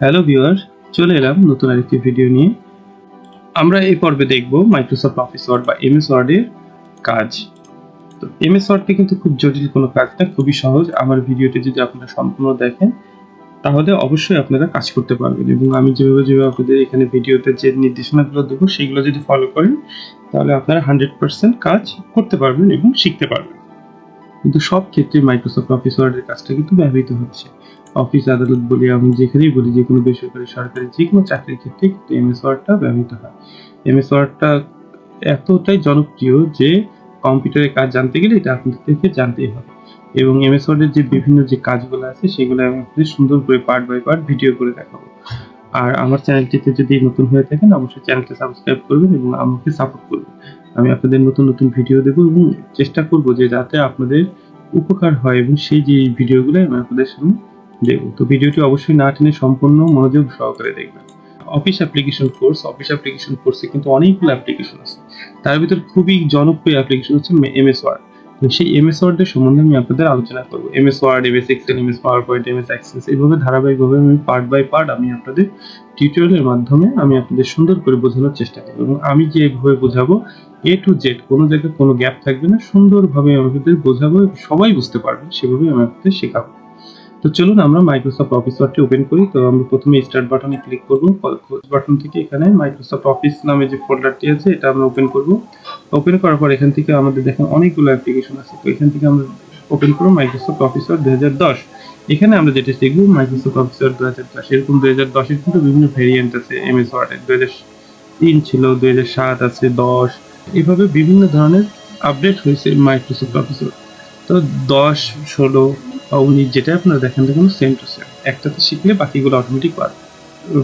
Hello viewer, চলে এলাম নতুন আরেকটি ভিডিও নিয়ে। আমরা এই পর্বে দেখব মাইক্রোসফট অফিস ওয়ার্ড বা এমএস ওয়ার্ডের কাজ। তো এমএস ওয়ার্ডটি কিন্তু খুব জটিল কোনো কাজ না, খুবই সহজ। আমার ভিডিওটি যদি আপনারা সম্পূর্ণ দেখেন তাহলে অবশ্যই আপনারা কাজ করতে পারবেন, এবং আমি যেভাবে আপনাদের এখানে ভিডিওতে যে নির্দেশনাগুলো দেবো সেগুলো যদি ফলো করেন তাহলে আপনারা 100% কাজ করতে পারবেন এবং শিখতে পারবেন। কিন্তু সব ক্ষেত্রে মাইক্রোসফট অফিস ওয়ার্ডের কাজটা কিন্তু ব্যবহৃত হচ্ছে। অফিস আদালত বলি, আমি যেখানেই বলি, যে কোনো বেসরকারি সরকারি যে কোনো চাকরির ক্ষেত্রে কিন্তু এমএস ওয়ার্ডটা ব্যবহৃত হয়। এমএস ওয়ার্ডটা এতটাই জনপ্রিয় যে কম্পিউটারের কাজ জানতে গেলে এটা আপনাদেরকে জানতেই হবে। এবং এমএস ওয়ার্ডের যে বিভিন্ন যে কাজগুলো আছে সেগুলো আমি আপনাদের সুন্দর করে পার্ট বাই পার্ট ভিডিও করে দেখাবো। আর আমার চ্যানেলটিতে যদি নতুন হয়ে থাকেন অবশ্যই চ্যানেলটা সাবস্ক্রাইব করবেন এবং আমাকে সাপোর্ট করবেন। আমি আপনাদের নতুন নতুন ভিডিও দেবো এবং চেষ্টা করব যে যাতে আপনাদের উপকার হয়, এবং সেই যে ভিডিওগুলো আমি আপনাদের সামনে দেবো। তো ভিডিওটি অবশ্যই না টেনে সম্পূর্ণ মনোযোগ সহকারে দেখবেন। অফিস অ্যাপ্লিকেশন কোর্সে কিন্তু অনেকগুলো অ্যাপ্লিকেশন আছে। তার ভিতর খুবই জনপ্রিয় অ্যাপ্লিকেশন হচ্ছে এমএস ওয়ার্ড। তো সেই এমএস ওয়ার্ডের সম্বন্ধে আমি আপনাদের আলোচনা করব। MS Word, MS Excel, MS PowerPoint, MS Access, এইভাবে ধারাবাহিকভাবে আমি পার্ট বাই পার্ট আমি আপনাদের টিউটোরিয়ালের মাধ্যমে আমি আপনাদের সুন্দর করে বোঝানোর চেষ্টা করব, এবং আমি যেভাবে বোঝাবো এ টু জেড কোনো জায়গায় কোনো গ্যাপ থাকবে না, সুন্দরভাবে আমি আপনাদের বোঝাবো, সবাই বুঝতে পারবে সেভাবে আমি আপনাদের শেখাবো। তো চলুন আমরা মাইক্রোসফট অফিস ওয়ার্ডটি ওপেন করি। তো আমরা প্রথমে স্টার্ট বাটনে ক্লিক করব। খোঁজ বাটন থেকে এখানে মাইক্রোসফট অফিস নামে যে ফোল্ডারটি আছে এটা আমরা ওপেন করব। ওপেন করার পর এখান থেকে আমাদের দেখেন অনেকগুলো অ্যাপ্লিকেশন আছে। তো এখান থেকে আমরা ওপেন করব মাইক্রোসফট অফিস ওয়ার্ড 2010। এখানে আমরা যেটা শিখব মাইক্রোসফট অফিস ওয়ার্ড 2010। এরকম 2010 এর কিন্তু বিভিন্ন ভেরিয়েন্ট আছে এমএস ওয়ার্ডের। 2003 ছিল, 2007 আছে, 10, এভাবে বিভিন্ন ধরনের আপডেট হয়েছে মাইক্রোসফট অফিস ওয়ার্ড। তো 10, 16 বা 19 যেটা আপনারা দেখেন না কেন সেম টু সেম, একটাতে শিখলে বাকিগুলো অটোমেটিক পারবে।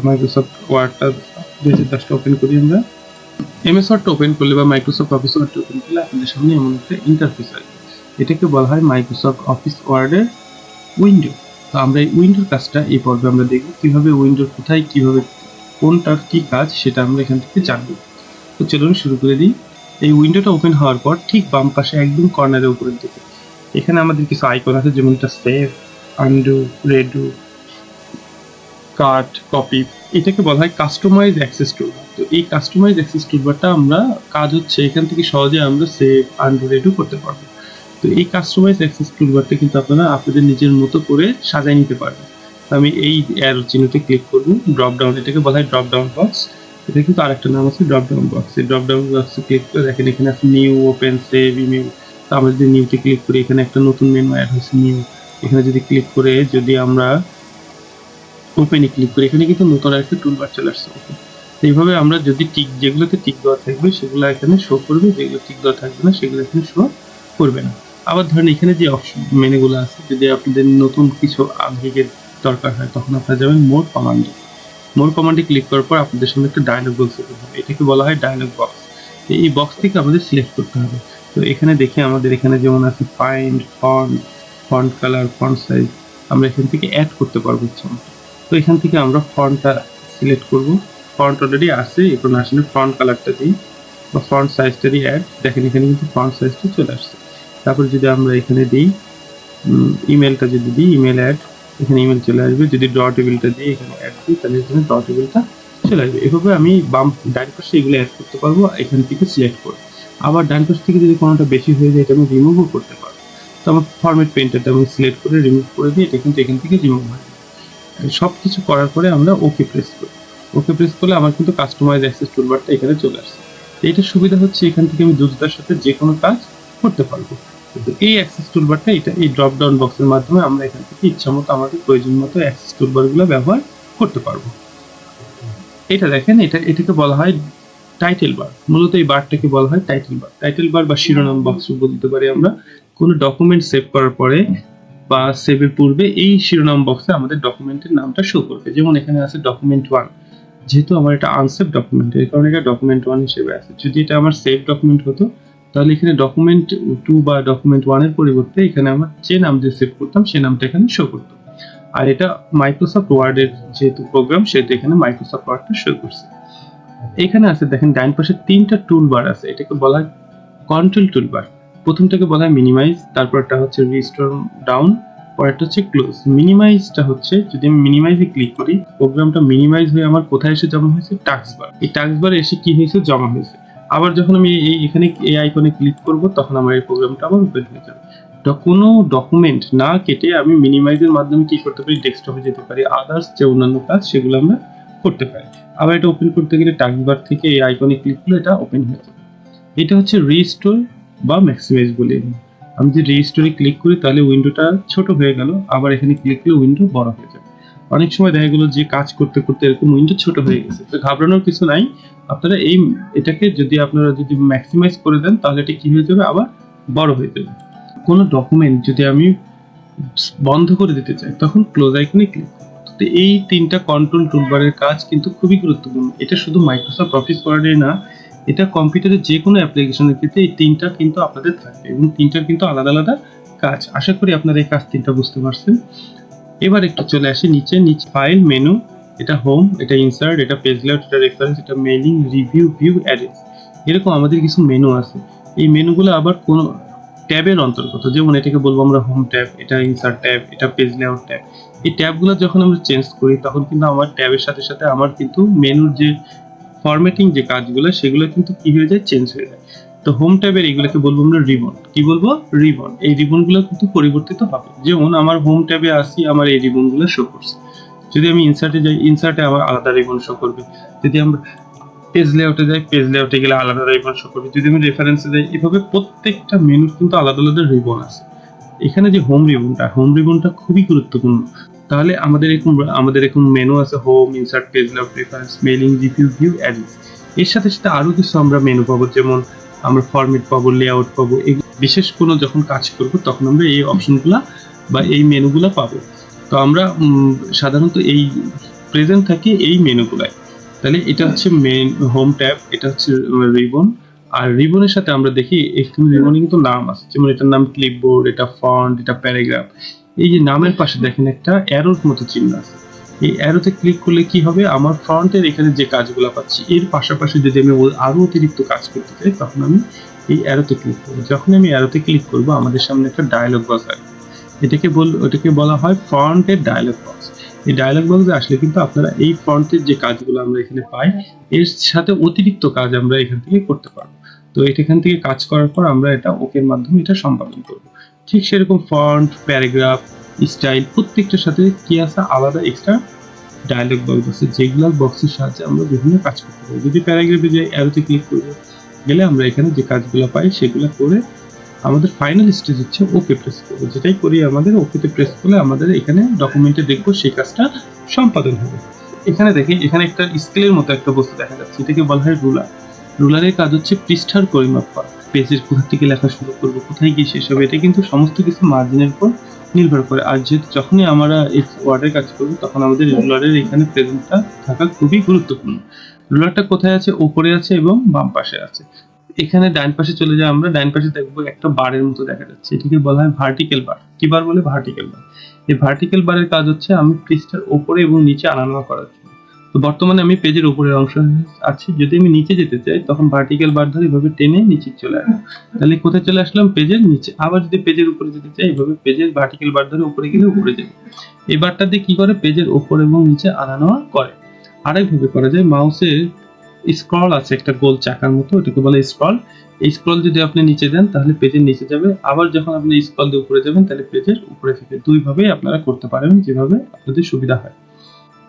মাইক্রোসফট ওয়ার্ডটা 2010টা ওপেন করি আমরা। এমএস ওয়ার্ডটা ওপেন করলে বা মাইক্রোসফট অফিস ওয়ার্ডটা ওপেন করলে আপনাদের সামনে এমন একটা ইন্টারফেস আসবে। এটাকে বলা হয় মাইক্রোসফট অফিস ওয়ার্ডের উইন্ডো। তো আমরা এই উইন্ডোর কাজটা এই পর্বে আমরা দেখব, কিভাবে উইন্ডোর কোথায় কিভাবে কোনটার কি কাজ সেটা আমরা এখান থেকে জানবো। তো চলুন শুরু করে দিই। এই উইন্ডোটা ওপেন হওয়ার পর ঠিক বাম পাশে একদম কর্নারের উপরের দিকে এখানে আমাদের কিছু আইকন আছে, যেমনটা সেভ, আনডু, রেডু, কাট, কপি। এটাকে বলা হয় কাস্টমাইজ অ্যাক্সেস টুলবার। তো এই কাস্টমাইজ অ্যাক্সেস টুলবারটা আমরা কাজ হচ্ছে এখান থেকে সহজে আমরা সেভ, আনডু, রেডু করতে পারবো। তো এই কাস্টমাইজ অ্যাক্সেস টুলবারটা কিন্তু আপনারা আপনাদের নিজের মতো করে সাজায় নিতে পারবেন। আমি এই অ্যারো চিহ্নতে ক্লিক করব। ড্রপ ডাউন, এটাকে বলা হয় ড্রপ ডাউন বক্স। এটা কিন্তু আরেকটা নাম আছে ড্রপ ডাউন বক্স। এই ড্রপ ডাউন বক্সে ক্লিক করে দেখেন এখানে আছে নিউ, ওপেন, সেভ, ইমেল। তো আমরা যদি নিউতে ক্লিক করি এখানে একটা নতুন মেনু অ্যাড হয়েছে নিউ। এখানে যদি ক্লিক করে যদি আমরা ওপেনে ক্লিক করি এখানে কিন্তু নতুন একটা টুলবার চলে আসছে। এইভাবে আমরা যদি টিক, যেগুলোতে টিক দেওয়া থাকবে সেগুলো এখানে শো করবে, যেগুলো টিক দেওয়া থাকবে না সেগুলো এখানে শো করবে না। আবার ধরেন এখানে যে অপশন মেনুগুলো আছে, যদি আপনাদের নতুন কিছু আপডেটের দরকার হয় তখন আপনারা যাবেন মোর কমান্ডে। মোর কমান্ডে ক্লিক করার পর আপনাদের সামনে একটা ডায়লগ বক্স ওপেন হবে। এটাকে বলা হয় ডায়লগ বক্স। এই বক্স থেকে আমাদের সিলেক্ট করতে হবে। তো এখানে দেখি আমাদের এখানে যেমন আছে find, font, font colour, font size, আমরা এখান থেকে অ্যাড করতে পারবো ইচ্ছা মতো। তো এখান থেকে আমরা ফন্টটা সিলেক্ট করব। ফন্ট অলরেডি আছে, এখন আসলে ফন্ট কালারটা দিই বা ফন্ট সাইজটা দিই অ্যাড। দেখেন এখানে কিন্তু ফন্ট সাইজটা চলে আসছে। তারপর যদি আমরা এখানে দিই ইমেলটা, যদি দিই ইমেল অ্যাড, এখানে ইমেল চলে আসবে। যদি ডট টেবিলটা দিই এখানে অ্যাড দিই তাহলে এখানে ডট টেবিলটা চলে আসবে। এভাবে আমি বাম ডান পাশে এগুলো অ্যাড করতে পারবো এখান থেকে সিলেক্ট করে। আবার ডান পাশ থেকে যদি কোনোটা বেশি হয়ে যায় এটা আমি রিমুভও করতে পারবো। তো আমার ফরম্যাট পেইন্টারটা আমি সিলেক্ট করে রিমুভ করে দিই, এটা কিন্তু এখান থেকে রিমুভ হয়। সব কিছু করার পরে আমরা ওকে প্রেস করি। ওকে প্রেস করলে আমার কিন্তু কাস্টমাইজ অ্যাক্সেস টুলবারটা এখানে চলে আসছে। এইটার সুবিধা হচ্ছে এখান থেকে আমি দ্রুততার সাথে যে কোনো কাজ করতে পারবো। কিন্তু এই অ্যাক্সেস টুলবারটা এটা এই ড্রপ ডাউন বক্সের মাধ্যমে আমরা এখান থেকে ইচ্ছা মতো আমাদের প্রয়োজন মতো অ্যাক্সেস টুলবারগুলো ব্যবহার করতে পারবো। এটা দেখেন এটাকে বলা হয় টাইটেল বার। মূলত এই বারটাকে বলা হয় টাইটেল বার। টাইটেল বার বা শিরোনাম বক্স বলতে পারি আমরা। কোনো ডকুমেন্ট সেভ করার পরে বা সেভের পূর্বে এই শিরোনাম বক্সে আমাদের ডকুমেন্টের নামটা শো করবে। যেমন এখানে আছে ডকুমেন্ট 1, যেহেতু আমার এটা আনসেভ ডকুমেন্ট এর কারণে এটা ডকুমেন্ট 1 হিসেবে আছে। যদি এটা আমার সেভ ডকুমেন্ট হতো তাহলে এখানে ডকুমেন্ট 2 বা ডকুমেন্ট 1 এর পরিবর্তে এখানে আমার যে নাম দিয়ে সেভ করতাম সেই নামটা এখানে শো করতো। আর এটা মাইক্রোসফট ওয়ার্ড এর যেহেতু প্রোগ্রাম সেহেতু এখানে মাইক্রোসফট ওয়ার্ডটা শো করছে। এখানে আছে দেখেন ডান পাশে 3টা টুলবার আছে, এটাকে বলা হয় কন্ট্রোল টুলবার। প্রথমটাকে বলা হয় মিনিমাইজ, তারপরটা হচ্ছে রিস্টোর ডাউন, পরেরটা হচ্ছে ক্লোজ। মিনিমাইজটা হচ্ছে যদি আমি মিনিমাইজে ক্লিক করি, প্রোগ্রামটা মিনিমাইজ হয়ে আমার কোথায় এসে জমা হয়েছে, টাস্ক বার। এই টাস্ক বারে এসে কি হয়েছে, জমা হয়েছে। আবার যখন আমি এখানে এই আইকনে ক্লিক করব তখন আমার এই প্রোগ্রামটা আবার ওপেন হয়ে যাবে। কোনো ডকুমেন্ট না কেটে আমি মিনিমাইজের মাধ্যমে কি করতে পারি, ডেস্কটপে যেতে পারি, আদার্স যে অন্যান্য কাজ সেগুলো আমরা করতে পারি। আবার এটা ওপেন করতে গেলে টাস্ক বার থেকে এই আইকনে ক্লিক করলে এটা ওপেন হয়ে যাবে। এটা হচ্ছে রিস্টোর বা ম্যাক্সিমাইজ বলি। আমি যদি রিস্টোরে ক্লিক করি তাহলে উইন্ডোটা ছোট হয়ে গেল, আবার এখানে ক্লিক করলে উইন্ডো বড় হয়ে যাবে। অনেক সময় দেখা গেল যে কাজ করতে করতে এরকম উইন্ডো ছোট হয়ে গেছে, তো ঘাবড়ানোর কিছু নাই। আপনারা এটাকে যদি আপনারা ম্যাক্সিমাইজ করে দেন তাহলে এটা কি হয়ে যাবে, আবার বড় হয়ে যাবে। কোনো ডকুমেন্ট যদি আমি বন্ধ করে দিতে চাই তখন ক্লোজ আইকনে ক্লিক করব। তো এই তিনটা কন্ট্রোল টুলবারের কাজ কিন্তু খুবই গুরুত্বপূর্ণ। এটা শুধু মাইক্রোসফট অফিস ওয়ার্ডে না, এটা কম্পিউটারের যে কোনো অ্যাপ্লিকেশনের ক্ষেত্রে এই তিনটা কিন্তু আপনাদের থাকবে এবং তিনটার কিন্তু আলাদা আলাদা কাজ। আশা করি আপনারা এই কাজ তিনটা বুঝতে পারছেন। এবার একটু চলে আসি নিচে ফাইল, মেনু, এটা হোম, এটা ইনসার্ট, এটা পেজ লেআউট, এটা রেফারেন্স, এটা মেইলিং, রিভিউ, ভিউ, অ্যাড্রেস। এরকম আমাদের কিছু মেনু আছে। এই মেনুগুলো আবার কোন ট্যাবের অন্তর্গত, যেমন এটাকে বলবো আমরা হোম ট্যাব, এটা ইনসার্ট ট্যাব, এটা পেজ লেআউট ট্যাব। এই ট্যাবগুলো যখন আমরা চেঞ্জ করি তখন কিন্তু আমার ট্যাবের সাথে সাথে আমার কিন্তু মেনুর যে ফরম্যাটিং যে কাজগুলো সেগুলো কিন্তু কি হয়ে যায়, চেঞ্জ হয়ে যায়। তো হোম ট্যাবের এগুলোকে বলবো আমরা রিবন। কি বলবো, রিবন। এই রিবনগুলো কিন্তু পরিবর্তিত হবে। যেমন আমার হোম ট্যাবে আসি, আমার এই রিবনগুলো শো করছে। যদি আমি ইনসার্টে যাই, ইনসার্টে আমার আলাদা রিবন শো করবে। যদি আমরা পেজ লেআউটে যাই, পেজ লেআউটে গেলে আলাদা রিবন শো করবে। যদি আমি রেফারেন্সে যাই, এভাবে প্রত্যেকটা মেনুর কিন্তু আলাদা আলাদা রিবন আছে। এখানে যে হোম রিবনটা খুবই গুরুত্বপূর্ণ। তাহলে আমাদের এরকম মেনু আছে, home, insert, page layout, reference, mailing, review, view, address. এর সাথে সাথে আরো কিছু আমরা মেনু পাবো, যেমন আমরা ফরম্যাট পাবো, লেআউট পাবো। বিশেষ কোনো যখন কাজ করব তখন আমরা এই অপশনগুলা বা এই মেনুগুলা পাবো। তো আমরা সাধারণত এই প্রেজেন্ট থাকি এই মেনুগুলাই। তাহলে এটা হচ্ছে মেন হোম ট্যাব, এটা হচ্ছে রিবন। আর রিবনের সাথে আমরা দেখি এখানে রিবনে কিন্তু নাম আছে, যেমন এটার নাম ক্লিপবোর্ড, এটা ফন্ট, এটা প্যারাগ্রাফ। এই যে নামের পাশে দেখেন একটা অ্যারোর মতো চিহ্ন আছে। এই অ্যারোতে ক্লিক করলে কি হবে, আমার ফ্রন্টের এখানে যে কাজগুলো পাচ্ছি এর পাশাপাশি যদি আমি আরো অতিরিক্ত কাজ করতে চাই তখন আমি এই অ্যারোতে ক্লিক করব। যখন আমি অ্যারোতে ক্লিক করব আমাদের সামনে একটা ডায়লগ বক্স আসবে। ওটাকে বলা হয় ফ্রন্টের ডায়লগ বক্স। এই ডায়লগ বক্সে আসলে কিন্তু আপনারা এই ফ্রন্টের যে কাজগুলো আমরা এখানে পাই এর সাথে অতিরিক্ত কাজ আমরা এখান থেকে করতে পারবো। তো এখান থেকে কাজ করার পর আমরা এটা ওকের মাধ্যমে এটা সম্পাদন করব। ঠিক সেরকম ফন্ট, প্যারাগ্রাফ, স্টাইল প্রত্যেকটার সাথে কি আছে, আলাদা এক্সট্রা ডায়লগ বক্স আছে, যেগুলো বক্সের সাহায্যে আমরা বিভিন্ন কাজ করতে পারি। যদি প্যারাগ্রাফে যাই, অ্যারোতে ক্লিক করব, গেলে আমরা এখানে যে কাজগুলো পাই সেগুলো করে আমাদের ফাইনাল স্টেজ হচ্ছে ওকে প্রেস করব। যেটাই করি আমাদের ওকেতে প্রেস করলে আমাদের এখানে ডকুমেন্টে দেখবো সেই কাজটা সম্পাদন হবে। এখানে দেখি এখানে একটা স্কেলের মতো একটা বস্তু দেখা যাচ্ছে, এটাকে বলা হয় রুলার। রুলারের কাজ হচ্ছে পৃষ্ঠার পরিমাপ করা, পেজের কোথা থেকে লেখা শুরু করবো, কোথায় গিয়ে শেষ হবে, এটা কিন্তু সমস্ত কিছু মার্জিনের উপর নির্ভর করে। আর যেহেতু যখনই আমরা এই ওয়ার্ডের কাজ করবো তখন আমাদের রুলারের এখানে প্রেজেন্টটা থাকা খুবই গুরুত্বপূর্ণ। রুলারটা কোথায় আছে, উপরে আছে এবং বাম পাশে আছে। এখানে ডান পাশে চলে যাই, আমরা ডান পাশে দেখবো একটা বারের মতো দেখা যাচ্ছে, এটাকে বলা হয় ভার্টিক্যাল বার। কি বার বলে, ভার্টিক্যাল বার। এই ভার্টিক্যাল বারের কাজ হচ্ছে আমি পৃষ্ঠার উপরে এবং নিচে আনানো করার জন্য। তো বর্তমানে আমি পেজের উপরের অংশ আছি, যদি আমি নিচে যেতে চাই তখন ভার্টিক্যাল বার ধরে এভাবে টেনে নিচে চলে আসবো। তাহলে কোথায় চলে আসলাম, পেজের নিচে। আবার যদি পেজের উপরে যেতে চাই এভাবে পেজের ভার্টিক্যাল বার ধরে উপরে গেলে উপরে যাবে। এই বারটা দিয়ে কি করে, পেজের উপর এবং নিচে আনানো করে। আরেকভাবে করা যায়, মাউসের স্ক্রল আছে একটা গোল চাকার মতো, এটাকে বলে স্ক্রল। এই স্ক্রল যদি আপনি নিচে দেন তাহলে পেজের নিচে যাবে, আবার যখন আপনি স্ক্রল দিয়ে উপরে যাবেন তাহলে পেজের উপরে যাবে। দুই ভাবেই আপনারা করতে পারেন, যেভাবে আপনাদের সুবিধা হয়।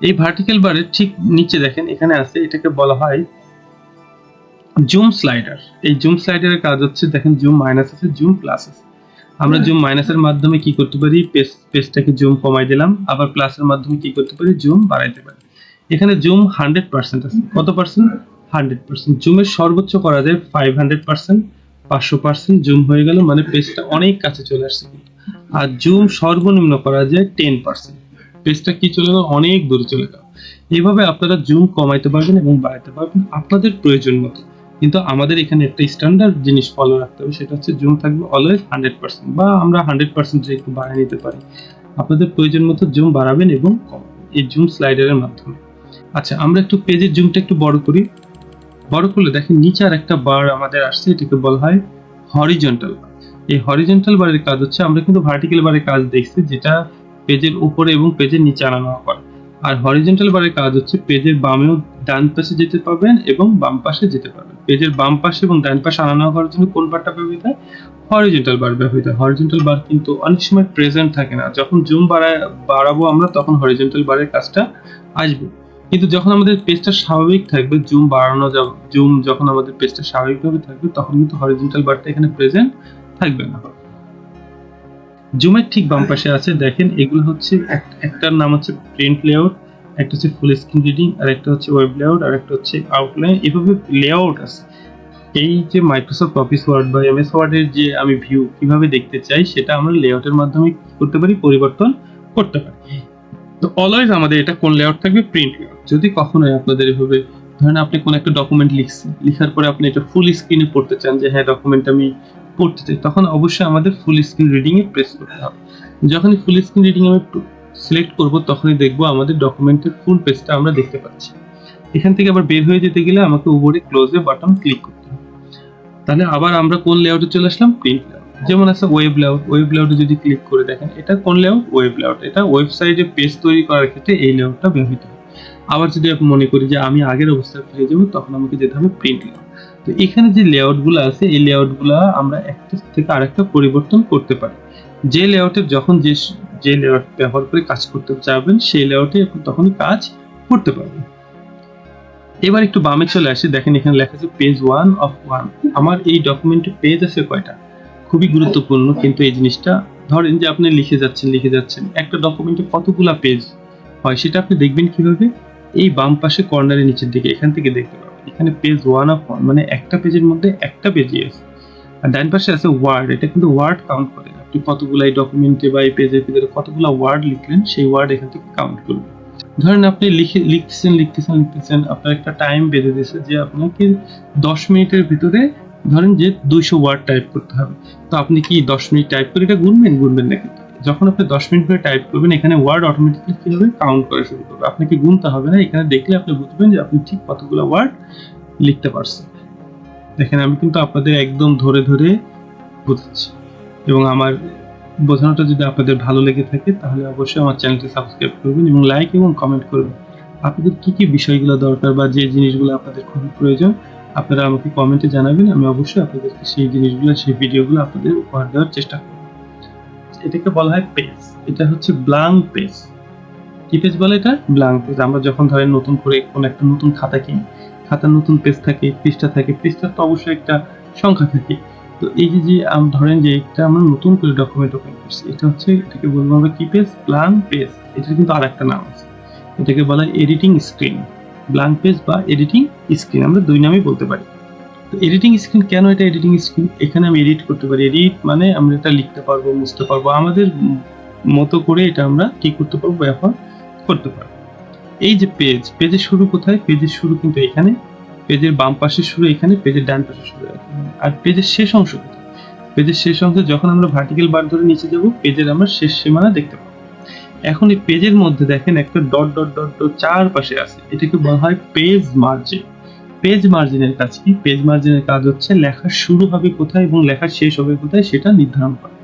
এই ভার্টিক্যাল বারের ঠিক নিচে দেখেন এখানে আছে, এটাকে বলা হয় জুম স্লাইডার। এই জুম স্লাইডারের কাজ হচ্ছে, দেখেন জুম মাইনাস আছে, জুম প্লাস আছে। আমরা জুম মাইনাসের মাধ্যমে কি করতে পারি, পেজটাকে জুম কমাই দিলাম, আবার প্লাসের মাধ্যমে কি করতে পারি, জুম বাড়াইতে পারি। এখানে জুম 100% আছে। কত পার্সেন্ট, 100%। জুমের সর্বোচ্চ করা যায় 500%, 500% জুম হয়ে গেল, মানে পেজটা অনেক কাছে চলে আসছে। আর জুম সর্বনিম্ন করা যায় 10%, পেজটা কি চলে গেল, অনেক দূরে চলে গেল। এইভাবে আপনারা জুম কমাইতে পারবেন এবং বাড়াইতে পারবেন আপনাদের প্রয়োজন মতো। কিন্তু আমাদের এখানে একটা স্ট্যান্ডার্ড জিনিস ফলো রাখতে হবে, সেটা হচ্ছে জুম থাকবে অলওয়েজ 100%, বা আমরা 100% একটু বাড়িয়ে নিতে পারি। আপনাদের প্রয়োজন মতো জুম বাড়াবেন এবং কমাবেন এই জুম স্লাইডারের মাধ্যমে। আচ্ছা, আমরা একটু পেজের জুমটা একটু বড় করি। বড় করলে দেখেন নিচে আর একটা বার আমাদের আসছে, এটাকে বলা হয় হরিজন্টাল বার। এই হরিজন্টাল বারের কাজ হচ্ছে, আমরা কিন্তু ভার্টিক্যাল বারের কাজ দেখছি যেটা পেজের উপরে এবং পেজের নিচে আনা করে, আর হরিজন্টাল বারের কাজ হচ্ছে পেজের বামেও ডান পাশে যেতে পারবেন এবং বাম পাশে যেতে পারবেন। পেজের বাম পাশে এবং ডান পাশে আনা করার জন্য কোন বারটা ব্যবহৃত হয়? হরিজন্টাল বার ব্যবহৃত হয়। হরিজন্টাল বার কিন্তু অনেক সময় প্রেজেন্ট থাকে না, যখন জুম বাড়াবো আমরা তখন হরিজন্টাল বারের কাজটা আসবে, কিন্তু যখন আমাদের পেজটা স্বাভাবিক থাকবে, জুম যখন আমাদের পেজটা স্বাভাবিকভাবে থাকবে তখন কিন্তু হরিজন্টাল বারটা এখানে প্রেজেন্ট থাকবে না। জুমের ঠিক বাম পাশে আছে, দেখেন এগুলো হচ্ছে একটার নাম হচ্ছে প্রিন্ট লেআউট, একটা হচ্ছে ফুল স্ক্রিন রিডিং, আর একটা হচ্ছে ওয়েব লেআউট, আর একটা হচ্ছে আউটলাইন। এভাবে লেআউট আছে। এই যে মাইক্রোসফট অফিস ওয়ার্ড বা এমএস ওয়ার্ডের যে আমি ভিউ কিভাবে দেখতে চাই সেটা আমরা লেআউটের মাধ্যমে কি করতে পারি? পরিবর্তন করতে পারি। তো অলওয়েজ আমাদের এটা কোন লেআউট থাকবে? Print layout. যদি কখনোই আপনাদের এভাবে ধরেন আপনি কোন একটা ডকুমেন্ট লিখছেন, লিখার পরে আপনি এটা ফুল স্ক্রিনে পড়তে চান যে হ্যাঁ ডকুমেন্ট আমি পড়তে চাই, তখন অবশ্যই আমাদের full screen reading a press করতে হবে। যখনই ফুল স্ক্রিন রিডিং আমি সিলেক্ট করব তখনই দেখবো আমাদের ডকুমেন্টের ফুল পেজটা আমরা দেখতে পাচ্ছি। এখান থেকে আবার বের হয়ে যেতে গেলে আমাকে উপরে ক্লোজে বাটন ক্লিক করতে হবে। তাহলে আবার আমরা কোন লেআউটে চলে আসলাম? Print layout. যেমন আছে ওয়েব লেআউট, ওয়েব লেআউটে যদি ক্লিক করে দেখেন এটা কোন লেআউট? Web layout. এটা ওয়েবসাইটে পেজ তৈরি করার ক্ষেত্রে এই লেআউটটা ব্যবহৃত হয়। আবার যদি আপনি মনে করি যে আমি আগের অবস্থায় ফিরে যাব, তখন আমাকে যেতে হবে প্রিন্ট লেআউট। তো এখানে যে লেআউটগুলো আছে এই লেআউটগুলো আমরা একটা থেকে আরেকটা পরিবর্তন করতে পারি। যে লেআউটের যখন যে লেআউট ব্যবহার করে কাজ করতে চাইবেন সেই লেআউটে আপনি তখনই কাজ করতে পারবেন। এবার একটু বামে চলে আসি, দেখেন এখানে লেখা আছে পেজ 1 of 1। আমার এই ডকুমেন্টে পেজ আছে কয়টা? খুবই গুরুত্বপূর্ণ কিন্তু এই জিনিসটা। ধরেন যে আপনি লিখে যাচ্ছেন একটা ডকুমেন্টে কতগুলা পেজ হয় সেটা আপনি দেখবেন কিভাবে? এই বাম পাশে কর্নারের নিচের দিকে এখান থেকে দেখতে পাবেন এখানে পেজ 1 of 1, মানে একটা পেজের মধ্যে একটা পেজই আছে। আর ডান পাশে আছে ওয়ার্ড, এটা কিন্তু ওয়ার্ড কাউন্ট করে, আপনি কতগুলা এই ডকুমেন্টে বা এই পেজের ভিতরে কতগুলা ওয়ার্ড লিখলেন সেই ওয়ার্ড এখান থেকে কাউন্ট করবে। ধরেন আপনি লিখতেছেন, আপনার একটা টাইম বেঁধে দিয়েছে যে আপনাকে 10 মিনিটের ভিতরে ধরেন যে 200 ওয়ার্ড টাইপ করতে হবে। তো আপনি কি 10 মিনিট টাইপ করে এটা গুনবেন না, কিন্তু যখন আপনি 10 মিনিট ধরে টাইপ করবেন এখানে ওয়ার্ড অটোমেটিক্যালি কি হবে? কাউন্ট করা শুরু করবে। আপনাকে গুনতে হবে না, এখানে দেখলে আপনি বুঝবেন যে আপনি ঠিক কতগুলো ওয়ার্ড লিখতে পারছেন। দেখেন আমি কিন্তু আপনাদের একদম ধরে বোঝাচ্ছি, এবং আমার বোঝানোটা যদি আপনাদের ভালো লেগে থাকে তাহলে অবশ্যই আমার চ্যানেলটি সাবস্ক্রাইব করবেন এবং লাইক এবং কমেন্ট করবেন। আপনাদের কি বিষয়গুলো দরকার বা যে জিনিসগুলো আপনাদের খুবই প্রয়োজন আপনারা আমাকে কমেন্টে জানাবেন, আমি অবশ্যই আপনাদেরকে সেই জিনিসগুলো সেই ভিডিওগুলো আপনাদের উপহার দেওয়ার চেষ্টা করব। এটাকে বলা হয় পেজ, এটা হচ্ছে ব্ল্যাঙ্ক পেজ। কি পেজ বলে এটা? Blank page. আমরা যখন ধরেন নতুন করে কোন একটা নতুন খাতা কিনি, খাতার নতুন পেজ থাকে, পৃষ্ঠা থাকে, পৃষ্ঠার তো অবশ্যই একটা সংখ্যা থাকে। তো এই যে ধরেন যে এটা আমরা নতুন করে ডকুমেন্ট ওপেন করছি, এটাকে বলবো আমরা কি পেজ? Blank page. এটার কিন্তু আরেকটা নাম আছে, এটাকে বলা হয় এডিটিং স্ক্রিন। ব্ল্যাঙ্ক পেজ বা এডিটিং স্ক্রিন আমরা দুই নামেই বলতে পারি। তো এডিটিং স্ক্রিন কেন? এটা এডিটিং স্ক্রিন, এখানে আমি এডিট করতে পারি। এডিট মানে আমরা এটা লিখতে পারবো, মুছতে পারবো, আমাদের মতো করে এটা আমরা কি করতে পারবো? ব্যবহার করতে পারবো। এই যে পেজের শুরু কোথায়? পেজের শুরু কিন্তু এখানে, পেজের বাম পাশে শুরু এখানে, পেজের ডান পাশে শুরু এখানে। আর পেজের শেষ অংশ কোথায়? পেজের শেষ অংশে যখন আমরা ভার্টিক্যাল বার ধরে নিচে যাব পেজের আমরা শেষ সীমানা দেখতে পাবো। এখন এই পেজের মধ্যে দেখেন একটা ডট ডট ডট ডট চারপাশে আছে, এটাকে বলা হয় পেজ মার্জিন। পেজ মার্জিনের কাজ কি? পেজ মার্জিনের কাজ হচ্ছে লেখা শুরু হবে কোথায় এবং লেখা শেষ হবে কোথায় সেটা নির্ধারণ করা।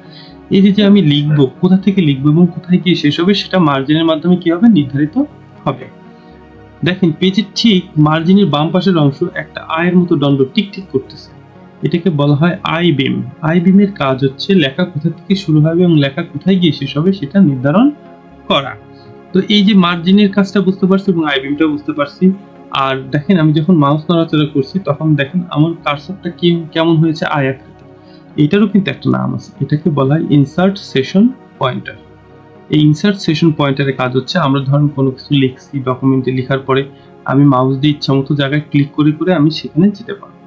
এই যে আমি লিখবো, কোথা থেকে লিখবো এবং কোথায় গিয়ে শেষ হবে সেটা মার্জিনের মাধ্যমে কি হবে? নির্ধারিত হবে। দেখেন পেজের ঠিক মার্জিনের বাম পাশের অংশ একটা আয়ের মতো দণ্ড টিক করতেছে, এটাকে বলা হয় আই বিম। আই বিমের কাজ হচ্ছে লেখা কোথা থেকে শুরু হবে এবং লেখা কোথায় গিয়ে শেষ হবে সেটা নির্ধারণ করা। তো এই যে মার্জিনের কাজটা বুঝতে পারছি এবং আই বিমটা বুঝতে পারছি। আর দেখেন আমি যখন মাউস নড়াচড়া করছি তখন দেখেন আমার কার্সরটা কেমন হয়েছে? আই আকৃতি। এটারও কিন্তু একটা নাম আছে, এটাকে বলা হয় ইনসার্ট সেশন পয়েন্টার। এই ইনসার্ট সেশন পয়েন্টারের কাজ হচ্ছে আমরা ধরুন কোনো কিছু লিখছি, ডকুমেন্টে লেখার পরে আমি মাউস দিয়ে ইচ্ছামতো জায়গায় ক্লিক করে আমি সেখানে যেতে পারবো।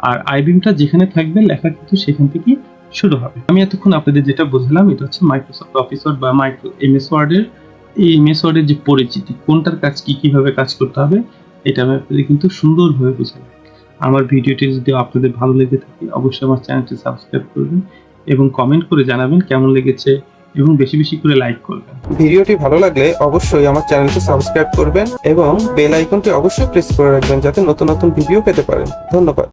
আর আইবিমটা যেখানে থাকবে লেখা কিন্তু সেখান থেকে শুরু হবে। আমি এতক্ষণ আপনাদের যেটা বুঝলাম এটা হচ্ছে মাইক্রোসফট অফিস ওয়ার্ড বা এমএস ওয়ার্ডের যে পরিচিতি, কোনটার কাজ কিভাবে কাজ করতে হবে এটা আমি আপনাদের কিন্তু সুন্দরভাবে বুঝালাম। আমার ভিডিওটি যদি আপনাদের ভালো লেগে থাকে অবশ্যই আমার চ্যানেলটি সাবস্ক্রাইব করবেন এবং কমেন্ট করে জানাবেন কেমন লেগেছে এবং বেশি করে লাইক করবেন। ভিডিওটি ভালো লাগলে অবশ্যই আমার চ্যানেলটি সাবস্ক্রাইব করবেন এবং বেল আইকনটি অবশ্যই প্রেস করে রাখবেন যাতে নতুন ভিডিও পেতে পারেন। ধন্যবাদ।